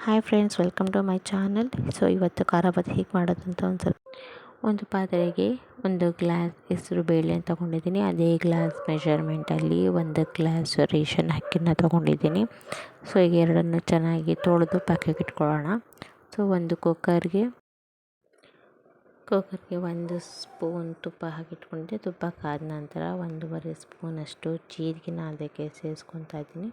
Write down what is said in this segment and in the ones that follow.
Hi friends, welcome to my channel. So ಇವತ್ತು ಖಾರ ಬಾತ್ ಹೇಗೆ ಮಾಡೋದು ಅಂತ ಒಂದು ಪಾತ್ರೆಗೆ ಒಂದು ಗ್ಲಾಸ್ ಹೆಸರು ಬೇಳೆ ತೊಗೊಂಡಿದ್ದೀನಿ. ಅದೇ ಗ್ಲಾಸ್ ಮೆಷರ್ಮೆಂಟಲ್ಲಿ ಒಂದು ಗ್ಲಾಸ್ ರೇಷನ್ ಅಕ್ಕಿನ ತೊಗೊಂಡಿದ್ದೀನಿ. ಸೊ ಈಗ ಎರಡನ್ನು ಚೆನ್ನಾಗಿ ತೊಳೆದು ಪ್ಯಾಕೆಟ್ ಇಟ್ಕೊಳ್ಳೋಣ. ಸೊ ಒಂದು ಕುಕ್ಕರ್ಗೆ ಒಂದು ಸ್ಪೂನ್ ತುಪ್ಪ ಹಾಕಿಟ್ಕೊಂಡಿದ್ದೆ. ತುಪ್ಪ ಕಾದ ನಂತರ 1.5 ಸ್ಪೂನಷ್ಟು ಜೀರಿಗೆನ ಅದಕ್ಕೆ ಸೇರಿಸ್ಕೊತಾ ಇದ್ದೀನಿ.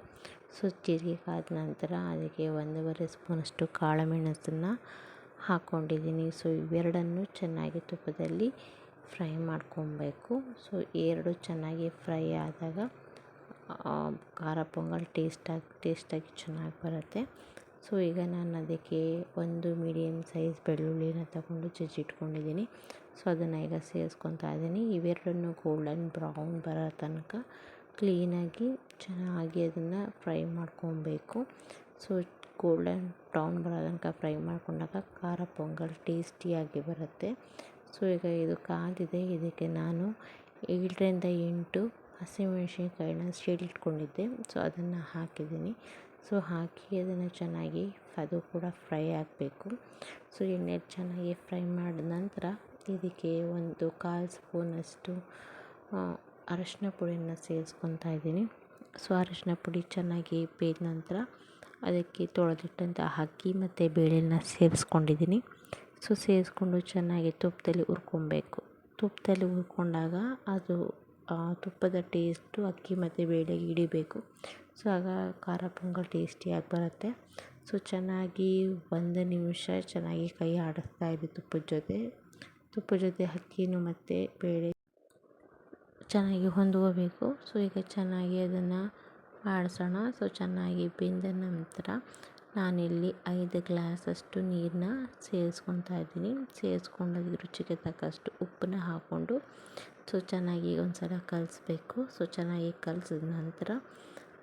ಸೊ ಜೀರಿಗೆ ಕಾದ ನಂತರ ಅದಕ್ಕೆ 1.5 ಸ್ಪೂನಷ್ಟು ಕಾಳುಮೆಣಸನ್ನು ಹಾಕ್ಕೊಂಡಿದ್ದೀನಿ. ಸೊ ಇವೆರಡನ್ನು ಚೆನ್ನಾಗಿ ತುಪ್ಪದಲ್ಲಿ ಫ್ರೈ ಮಾಡ್ಕೊಬೇಕು. ಸೊ ಎರಡು ಚೆನ್ನಾಗಿ ಫ್ರೈ ಆದಾಗ ಖಾರ ಪೊಂಗಲ್ ಟೇಸ್ಟಾಗಿ ಚೆನ್ನಾಗಿ ಬರುತ್ತೆ. ಸೊ ಈಗ ನಾನು ಅದಕ್ಕೆ ಒಂದು ಮೀಡಿಯಮ್ ಸೈಜ್ ಬೆಳ್ಳುಳ್ಳಿನ ತಗೊಂಡು ಜಜ್ಜಿಟ್ಕೊಂಡಿದ್ದೀನಿ. ಸೊ ಅದನ್ನು ಈಗ ಸೇರಿಸ್ಕೊತಾ ಇದ್ದೀನಿ. ಇವೆರಡನ್ನು ಗೋಲ್ಡನ್ ಬ್ರೌನ್ ಬರೋ ತನಕ ಕ್ಲೀನಾಗಿ ಚೆನ್ನಾಗಿ ಅದನ್ನು ಫ್ರೈ ಮಾಡ್ಕೊಬೇಕು. ಸೊ ಗೋಲ್ಡನ್ ಬ್ರೌನ್ ಬರೋ ತನಕ ಫ್ರೈ ಮಾಡ್ಕೊಂಡಾಗ ಖಾರ ಪೊಂಗಲ್ ಟೇಸ್ಟಿಯಾಗಿ ಬರುತ್ತೆ. ಸೊ ಈಗ ಇದು ಕಾದಿದೆ. ಇದಕ್ಕೆ ನಾನು 7ರಿಂದ 8 ಹಸಿಮೆಣಸಿನ್ಕಾಯಿನ ಇಟ್ಕೊಂಡಿದ್ದೆ. ಸೊ ಅದನ್ನು ಹಾಕಿದ್ದೀನಿ. ಸೊ ಹಾಕಿ ಅದನ್ನು ಚೆನ್ನಾಗಿ ಅದು ಕೂಡ ಫ್ರೈ ಆಗಬೇಕು. ಸೊ ಎಣ್ಣೆ ಚೆನ್ನಾಗಿ ಫ್ರೈ ಮಾಡಿದ ನಂತರ ಇದಕ್ಕೆ 1/4 ಸ್ಪೂನಷ್ಟು ಅರಶಿನ ಪುಡಿಯನ್ನು ಸೇರಿಸ್ಕೊತಾ ಇದ್ದೀನಿ. ಸೊ ಅರಶಿನ ಪುಡಿ ಚೆನ್ನಾಗಿ ಬೇಯ್ದ ನಂತರ ಅದಕ್ಕೆ ತೊಳೆದಿಟ್ಟಂಥ ಅಕ್ಕಿ ಮತ್ತು ಬೇಳೆನ ಸೇರಿಸ್ಕೊಂಡಿದ್ದೀನಿ. ಸೊ ಸೇರಿಸ್ಕೊಂಡು ಚೆನ್ನಾಗಿ ತುಪ್ಪದಲ್ಲಿ ಹುರ್ಕೊಬೇಕು. ತುಪ್ಪದಲ್ಲಿ ಹುರ್ಕೊಂಡಾಗ ಅದು ತುಪ್ಪದ ಟೇಸ್ಟು ಅಕ್ಕಿ ಮತ್ತು ಬೇಳೆಗೆ ಹಿಡಿಬೇಕು. ಸೊ ಆಗ ಖಾರ ಪೊಂಗಲ್ ಟೇಸ್ಟಿಯಾಗಿ ಬರುತ್ತೆ. ಸೊ ಚೆನ್ನಾಗಿ 1 ನಿಮಿಷ ಚೆನ್ನಾಗಿ ಕೈ ಆಡಿಸ್ತಾಯಿದೆ ತುಪ್ಪದ ಜೊತೆ ಅಕ್ಕಿನೂ ಮತ್ತು ಬೇಳೆ ಚೆನ್ನಾಗಿ ಹೊಂದ್ಕೋಬೇಕು. ಸೊ ಈಗ ಚೆನ್ನಾಗಿ ಅದನ್ನು ಆಡಿಸೋಣ. ಸೊ ಚೆನ್ನಾಗಿ ಬೆಂದ ನಂತರ ನಾನಿಲ್ಲಿ 5 ಗ್ಲಾಸಷ್ಟು ನೀರನ್ನ ಸೇರಿಸ್ಕೊತಾ ಇದ್ದೀನಿ. ಸೇರಿಸ್ಕೊಂಡು ಅದಕ್ಕೆ ರುಚಿಗೆ ತಕ್ಕಷ್ಟು ಉಪ್ಪನ್ನ ಹಾಕ್ಕೊಂಡು ಸೊ ಚೆನ್ನಾಗಿ ಒಂದು ಸಲ ಕಲಿಸ್ಬೇಕು. ಸೊ ಚೆನ್ನಾಗಿ ಕಲಿಸಿದ ನಂತರ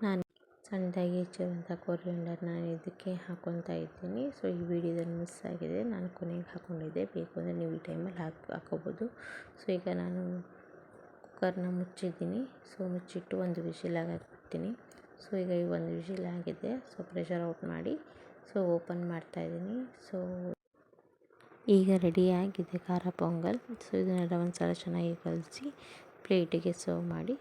ನಾನು ಸಣ್ಣದಾಗಿ ಹೆಚ್ಚಿರುವಂಥ ಕೊರಿಯಂಡರ್ನ ಇದಕ್ಕೆ ಹಾಕ್ಕೊತಾ ಇದ್ದೀನಿ. ಸೊ ಈ ವಿಡಿಯೋದಲ್ಲಿ ಮಿಸ್ ಆಗಿದೆ, ನಾನು ಕೊನೆಗೆ ಹಾಕ್ಕೊಂಡಿದ್ದೆ. ಬೇಕು ಅಂದರೆ ನೀವು ಈ ಟೈಮಲ್ಲಿ ಹಾಕ್ಕೋಬೋದು. ಸೊ ಈಗ ನಾನು ಕುಕ್ಕರ್ನ ಮುಚ್ಚಿದ್ದೀನಿ. ಸೊ ಮುಚ್ಚಿಟ್ಟು ಒಂದು ವಿಷಿಲ್ ಹಾಕ್ತೀನಿ. ಸೊ ಈಗ ಈ ಒಂದು ವಿಷಿಲ್ ಆಗಿದೆ. ಸೊ ಪ್ರೆಷರ್ ಔಟ್ ಮಾಡಿ ಸೊ ಓಪನ್ ಮಾಡ್ತಾಯಿದ್ದೀನಿ. ಸೊ ಈಗ ರೆಡಿಯಾಗಿದೆ ಖಾರ ಪೊಂಗಲ್. ಸೊ ಇದನ್ನೆಲ್ಲ ಒಂದು ಸಲ ಚೆನ್ನಾಗಿ ಕಲಸಿ ಪ್ಲೇಟಿಗೆ ಸರ್ವ್ ಮಾಡಿ